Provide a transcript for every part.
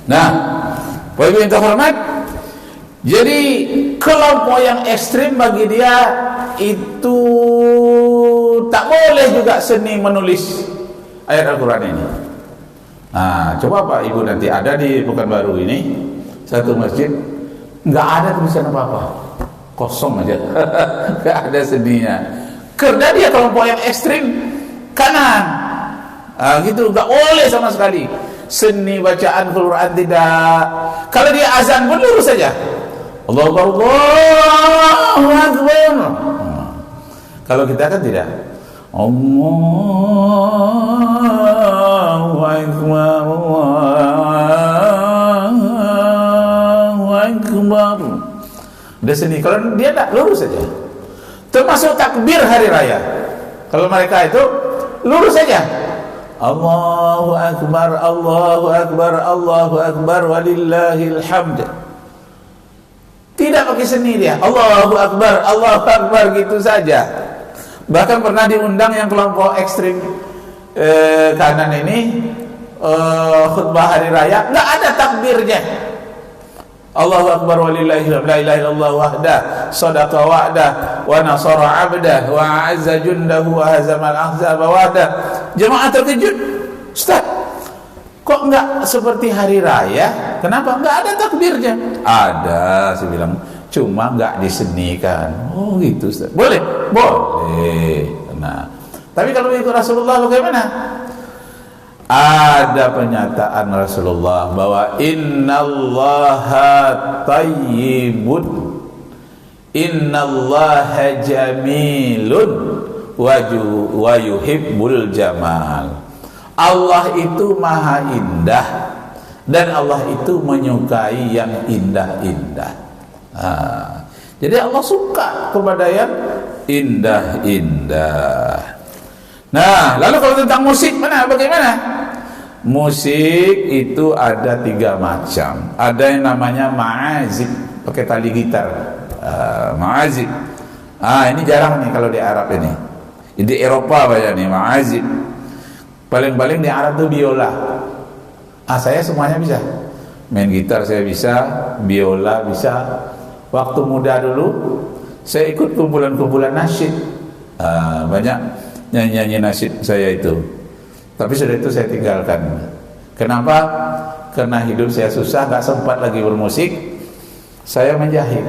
Nah, Bapak Ibu yang terhormat, jadi kelompok yang ekstrim bagi dia itu tak boleh juga seni menulis ayat Al-Quran ini. Nah, coba Pak Ibu nanti ada di Pekanbaru ini satu masjid, nggak ada tulisan apa-apa, kosong aja, nggak ada seninya. Karena dia kelompok yang ekstrim kanan, gitu, nggak boleh sama sekali seni bacaan Quran, tidak. Kalau dia azan pun lurus saja, Allahu Akbar. Kalau kita kan tidak, Allahu Akbar, Allahu Akbar. Udah seni. Kalau dia tak, lurus saja. Termasuk takbir hari raya, kalau mereka itu lurus saja, Allahu Akbar, Allahu Akbar, Allahu Akbar, walillahil hamd. Tidak pakai seni dia, Allahu Akbar, Allahu Akbar, gitu saja. Bahkan pernah diundang yang kelompok ekstrim kanan ini, khutbah hari raya, nggak ada takbirnya. Allahu Akbar walillahi la ilaha illallah wahdah, sadaqa wa'dah, wa nasara 'abdah, wa a'azza jundahu, wa hazamal ahzaba wahdah. Jemaah terkejut, Ustaz, kok enggak seperti hari raya? Kenapa enggak ada takbirnya? Ada, saya bilang, cuma enggak disenikan. Oh gitu, Ustaz. Boleh? Boleh. Nah, tapi kalau ikut Rasulullah bagaimana? Ada pernyataan Rasulullah bahwa innallaha tayyibun, innallaha jamilun, wa yuhibbul jamal. Allah itu maha indah dan Allah itu menyukai yang indah-indah. Jadi Allah suka kepada yang indah-indah. Nah, lalu kalau tentang musik, bagaimana? Musik itu ada 3 macam. Ada yang namanya ma'azib, pakai tali gitar, ma'azib. Ini jarang nih kalau di Arab ini. Di Eropa banyak nih ma'azib. Paling-paling di Arab itu biola. Saya semuanya bisa. Main gitar saya bisa, biola bisa. Waktu muda dulu saya ikut kumpulan-kumpulan nasyid. Banyak nyanyi-nyanyi nasyid saya itu. Tapi sudah itu saya tinggalkan. Kenapa? Karena hidup saya susah, gak sempat lagi bermusik. Saya menjahit.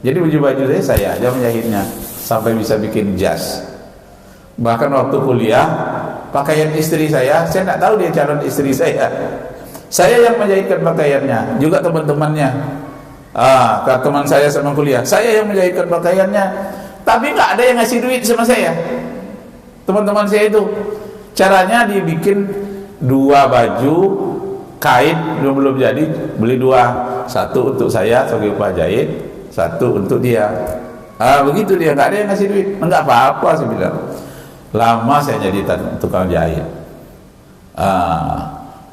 Jadi baju-baju saya aja menjahitnya, sampai bisa bikin jas. Bahkan waktu kuliah, pakaian istri saya tidak tahu dia calon istri saya. Saya yang menjahitkan pakaiannya, juga teman-temannya. Teman saya sama kuliah, saya yang menjahitkan pakaiannya. Tapi nggak ada yang ngasih duit sama saya. Teman-teman saya itu, caranya dibikin 2 baju kain, belum jadi, beli 2, 1 untuk saya sebagai upah jahit, 1 untuk dia. Begitu dia, nggak ada yang ngasih duit. Enggak apa-apa, saya bilang. Lama saya jadi tukang jahit.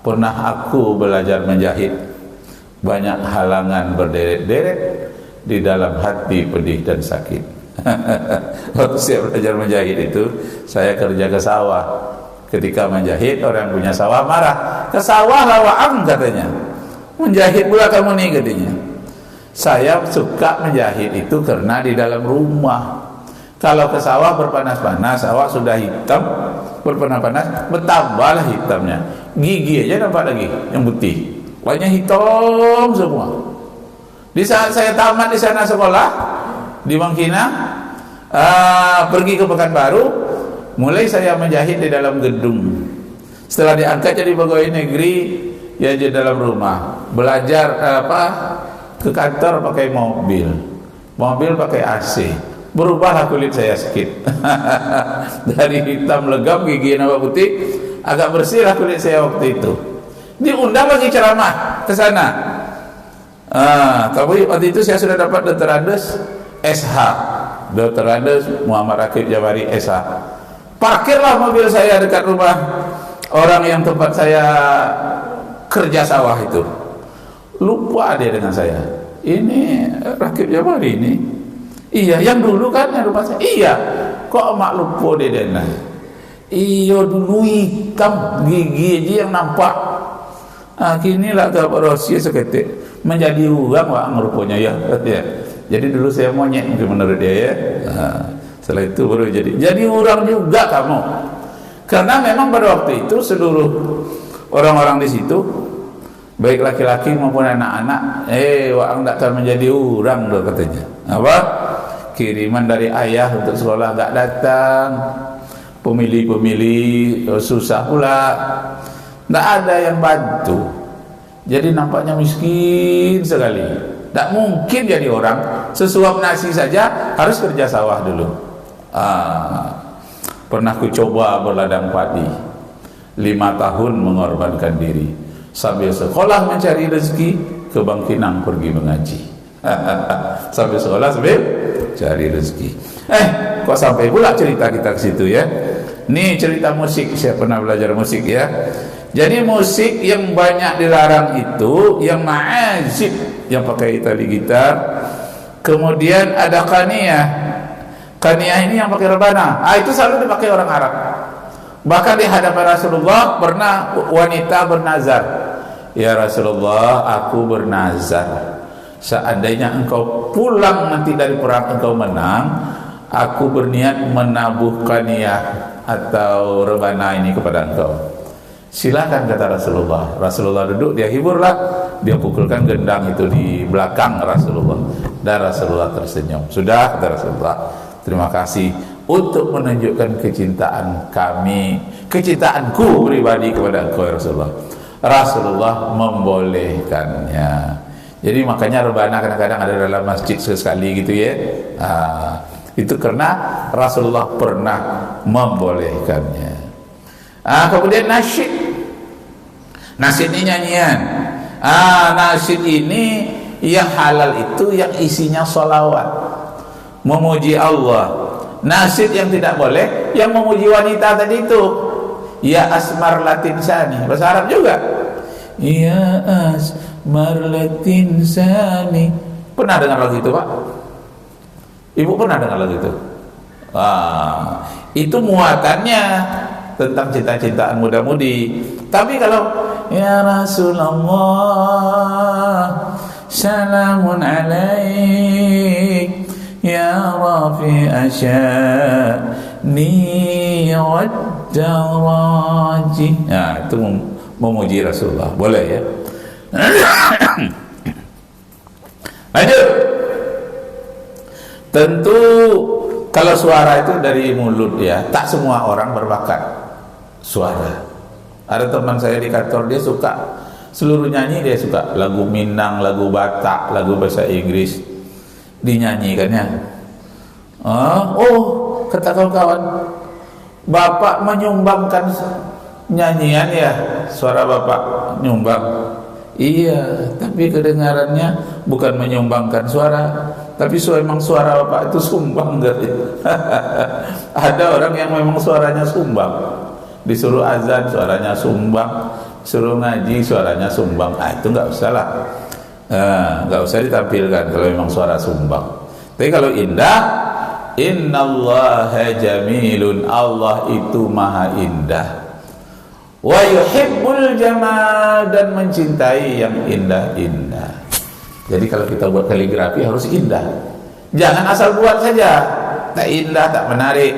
Pernah aku belajar menjahit, banyak halangan berderet-deret, di dalam hati pedih dan sakit. Waktu saya belajar menjahit itu, saya kerja ke sawah. Ketika menjahit, orang punya sawah marah. Ke sawah lawaan katanya, menjahit pula kamu nih katanya. Saya suka menjahit itu karena di dalam rumah. Kalau ke sawah berpanas-panas, sawah sudah hitam, berpanas-panas, bertambahlah hitamnya. Gigi aja nampak lagi yang putih, lainnya hitam semua. Di saat saya tamat di sana sekolah di Bangkina, pergi ke Pekanbaru, mulai saya menjahit di dalam gedung. Setelah diangkat jadi pegawai negeri, ya di dalam rumah. Belajar ke kantor pakai mobil pakai AC. Berubahlah kulit saya sedikit. Dari hitam legam, gigi nampak putih, agak bersihlah kulit saya waktu itu. Diundang lagi ceramah ke sana. Tapi waktu itu saya sudah dapat Dr. Andes SH, Dr. Andes Muhammad Rakib Jabari SH. Parkirlah mobil saya dekat rumah orang yang tempat saya kerja sawah itu. Lupa dia dengan saya. Ini Rakib Jabari ini. Iya, yang dulu kan yang rumah saya. Iya, kok mak lupa dia Iya, dulu hitam, gigi aja yang nampak. Kini lah tak berosia seketik menjadi orang wak rupanya ya. Jadi dulu saya monyet menurut dia ya. Setelah itu baru jadi orang juga kamu. Karena memang pada waktu itu seluruh orang-orang di situ, baik laki-laki maupun anak-anak, wak tak akan menjadi orang loh katanya. Apa? Kiriman dari ayah untuk sekolah tak datang, pemilih-pemilih susah pula, tak ada yang bantu. Jadi nampaknya miskin sekali. Tak mungkin jadi orang sesuap nasi saja harus kerja sawah dulu. Pernah ku coba berladang padi 5 tahun mengorbankan diri sambil sekolah mencari rezeki, ke Bangkinang pergi mengaji. Sambil sekolah sambil cari rezeki. Kok sampai pula cerita kita ke situ ya? Nih cerita musik, saya pernah belajar musik ya. Jadi musik yang banyak dilarang itu yang ma'azib, yang pakai tali gitar. Kemudian ada qaniyah. Qaniyah ini yang pakai rebana. Itu selalu dipakai orang Arab. Bahkan di hadapan Rasulullah pernah wanita bernazar, ya Rasulullah, aku bernazar, seandainya engkau pulang nanti dari perang, engkau menang, aku berniat menabuh qaniyah atau rebana ini kepada engkau. Silakan, kata Rasulullah. Rasulullah duduk, dia hiburlah, dia pukulkan gendang itu di belakang Rasulullah, dan Rasulullah tersenyum. Sudah, kata Rasulullah, terima kasih untuk menunjukkan kecintaan kami, kecintaanku pribadi kepada engkau ya Rasulullah. Rasulullah membolehkannya. Jadi makanya rebana kadang-kadang ada dalam masjid sesekali gitu ya. Itu karena Rasulullah pernah membolehkannya. Kemudian nasyid. Nasyid ini nyanyian. Nasyid ini yang halal itu yang isinya sholawat, memuji Allah. Nasyid yang tidak boleh yang memuji wanita tadi itu. Ya asmar latin sani, bahasa Arab juga. Ya asmar latin sani. Pernah dengar lagu itu, Pak? Ibu pernah dengar lagu itu? Itu muatannya tentang cinta-cintaan muda-mudi. Tapi kalau ya Rasulullah salamun alaik ya rafi asyani waddaraji. Itu memuji Rasulullah. Boleh ya? Lanjut. Tentu kalau suara itu dari mulut ya, tak semua orang berbakat suara. Ada teman saya di kantor, dia suka seluruh nyanyi, dia suka lagu Minang, lagu Batak, lagu bahasa Inggris dinyanyikannya. Kata kawan-kawan, Bapak menyumbangkan nyanyian ya, suara Bapak nyumbang. Iya, tapi kedengarannya bukan menyumbangkan suara, tapi memang suara Bapak itu sumbang gitu. Ada orang yang memang suaranya sumbang, disuruh azan suaranya sumbang, suruh ngaji suaranya sumbang. Itu nggak usah lah, nggak usah ditampilkan kalau memang suara sumbang. Tapi kalau indah, innallaha jamilun, Allah itu maha indah. Wa yuhibbul jamal, dan mencintai yang indah-indah. Jadi kalau kita buat kaligrafi harus indah. Jangan asal buat saja, tak indah, tak menarik.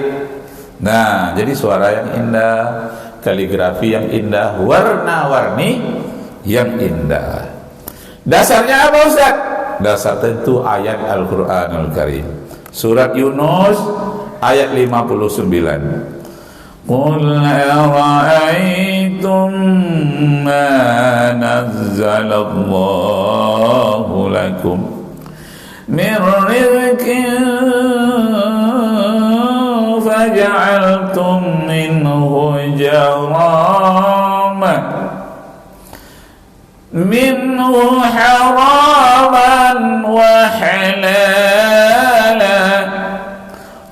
Nah, jadi suara yang indah, kaligrafi yang indah, warna-warni yang indah. Dasarnya apa Ustaz? Dasar tentu ayat Al-Qur'anul Karim. Surat Yunus ayat 59. Qul ara'aytum ma nazzalallahu lakum min rizqin faja'altum minhu haraman wa halalan.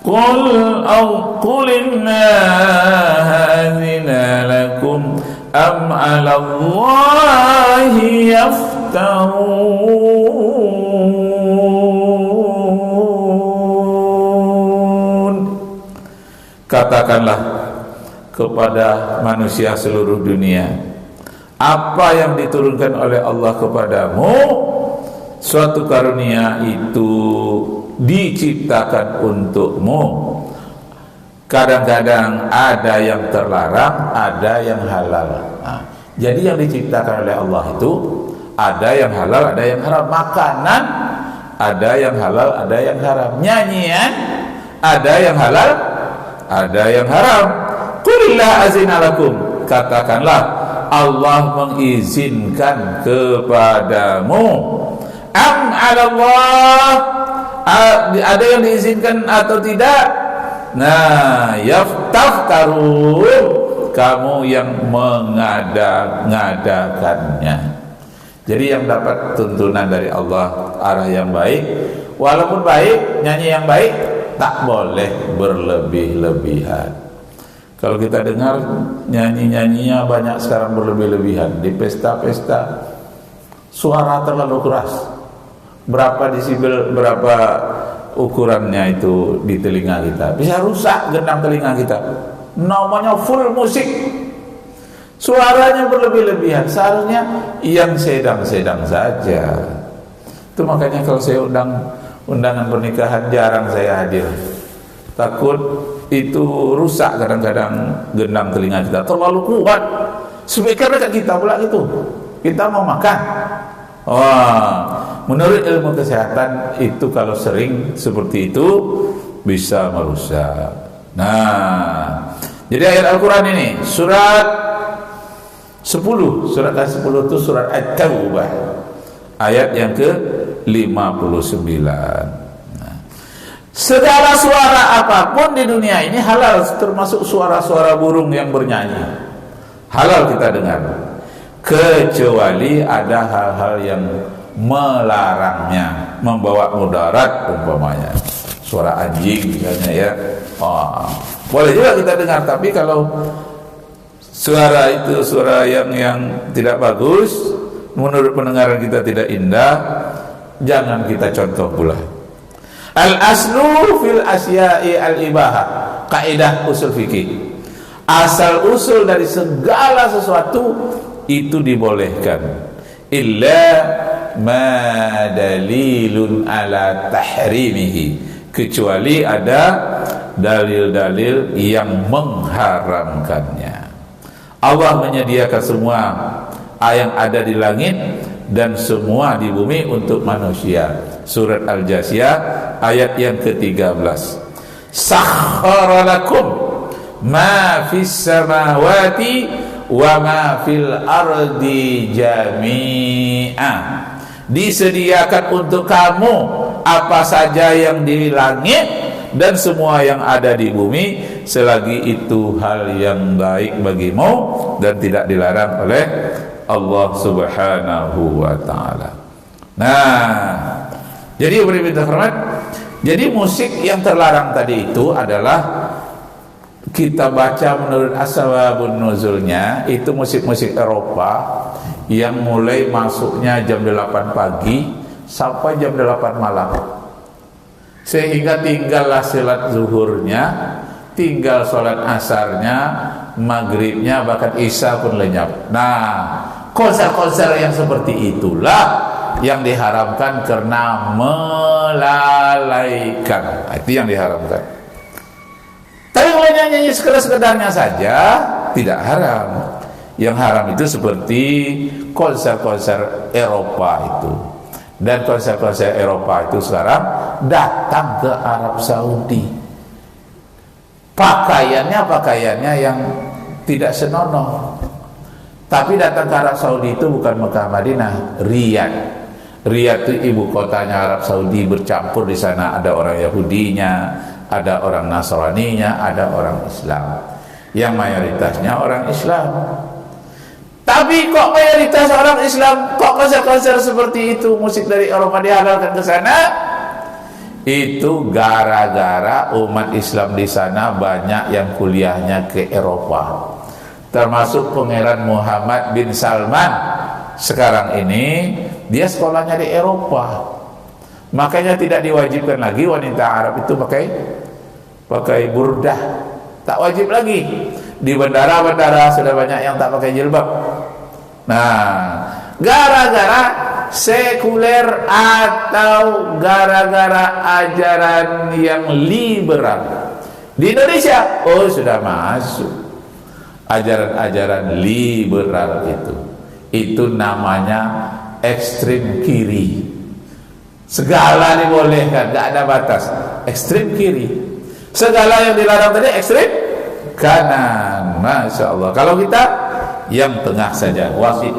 Qul innaha azina lakum am 'ala Allahi yaftarun. Katakanlah kepada manusia seluruh dunia, apa yang diturunkan oleh Allah kepadamu, suatu karunia itu diciptakan untukmu. Kadang-kadang ada yang terlarang, ada yang halal. Jadi yang diciptakan oleh Allah itu ada yang halal, ada yang haram. Makanan ada yang halal, ada yang haram. Nyanyian ada yang halal, ada yang haram. Qulillah azina lakum, katakanlah Allah mengizinkan kepadamu. Am 'ala Allah, ada yang diizinkan atau tidak? Nah, yaftaftarun, kamu yang mengada-ngadakannya. Jadi yang dapat tuntunan dari Allah arah yang baik, walaupun baik, nyanyi yang baik, tak boleh berlebih-lebihan. Kalau kita dengar nyanyi-nyanyinya banyak sekarang berlebih-lebihan di pesta-pesta, suara terlalu keras. Berapa desibel, berapa ukurannya itu di telinga kita, bisa rusak gendang telinga kita. Namanya full musik, suaranya berlebih-lebihan. Seharusnya yang sedang-sedang saja. Itu makanya kalau saya undangan pernikahan jarang saya hadir, takut itu rusak kadang-kadang gendang telinga kita, terlalu kuat. Speaker dekat kita pula gitu, kita mau makan. Menurut ilmu kesehatan itu kalau sering seperti itu bisa merusak. Nah, jadi ayat Al-Quran ini surat 10, surat ke-10 itu surat At-Taubah, ayat yang ke-59. Nah, segala suara apapun di dunia ini halal, termasuk suara-suara burung yang bernyanyi, halal kita dengar, kecuali ada hal-hal yang melarangnya, membawa mudarat, umpamanya suara anjing misalnya ya, boleh juga kita dengar. Tapi kalau suara itu suara yang tidak bagus, menurut pendengaran kita tidak indah, jangan kita contoh pula. Al-aslu fil asya'i al-ibahah, kaidah usul fikih, asal usul dari segala sesuatu itu dibolehkan, illa ma dalilun ala tahrimihi, kecuali ada dalil-dalil yang mengharamkannya. Allah menyediakan semua yang ada di langit dan semua di bumi untuk manusia. Surat Al-Jasiyah ayat yang ke-13. Sakhkhara lakum ma fis samawati wa ma fil ardi jami'a, disediakan untuk kamu apa saja yang di langit dan semua yang ada di bumi, selagi itu hal yang baik bagimu dan tidak dilarang oleh Allah Subhanahu wa ta'ala. Nah, jadi berita hormat, jadi musik yang terlarang tadi itu adalah, kita baca menurut asbabun nuzulnya, itu musik-musik Eropa yang mulai masuknya jam 8 pagi sampai jam 8 malam, sehingga tinggallah salat zuhurnya, tinggal salat asarnya, maghribnya, bahkan isya pun lenyap. Nah, konser-konser yang seperti itulah yang diharamkan karena melalaikan. Itu yang diharamkan. Tapi kalau nyanyi sekedar-sekedarnya saja tidak haram. Yang haram itu seperti konser-konser Eropa itu. Dan konser-konser Eropa itu sekarang datang ke Arab Saudi. Pakaiannya yang tidak senonoh. Tapi datang ke Arab Saudi itu bukan Mekah Madinah, Riyadh. Riyadh itu ibu kotanya Arab Saudi, bercampur di sana ada orang Yahudinya, ada orang Nasraninya, ada orang Islam. Yang mayoritasnya orang Islam. Tapi kok mayoritas orang Islam, kok konser-konser seperti itu, musik dari Eropa dihalalkan ke sana? Itu gara-gara umat Islam di sana banyak yang kuliahnya ke Eropa. Termasuk Pangeran Muhammad bin Salman sekarang ini, dia sekolahnya di Eropa. Makanya tidak diwajibkan lagi wanita Arab itu pakai burdah. Tak wajib lagi. Di bandara-bandara sudah banyak yang tak pakai jilbab. Nah, gara-gara sekuler atau gara-gara ajaran yang liberal di Indonesia, oh sudah masuk ajaran-ajaran liberal itu namanya ekstrem kiri. Segala dibolehkan, gak ada batas. Ekstrem kiri. Segala yang dilarang tadi ekstrem kanan. Masya Allah. Kalau kita yang tengah saja, wasit.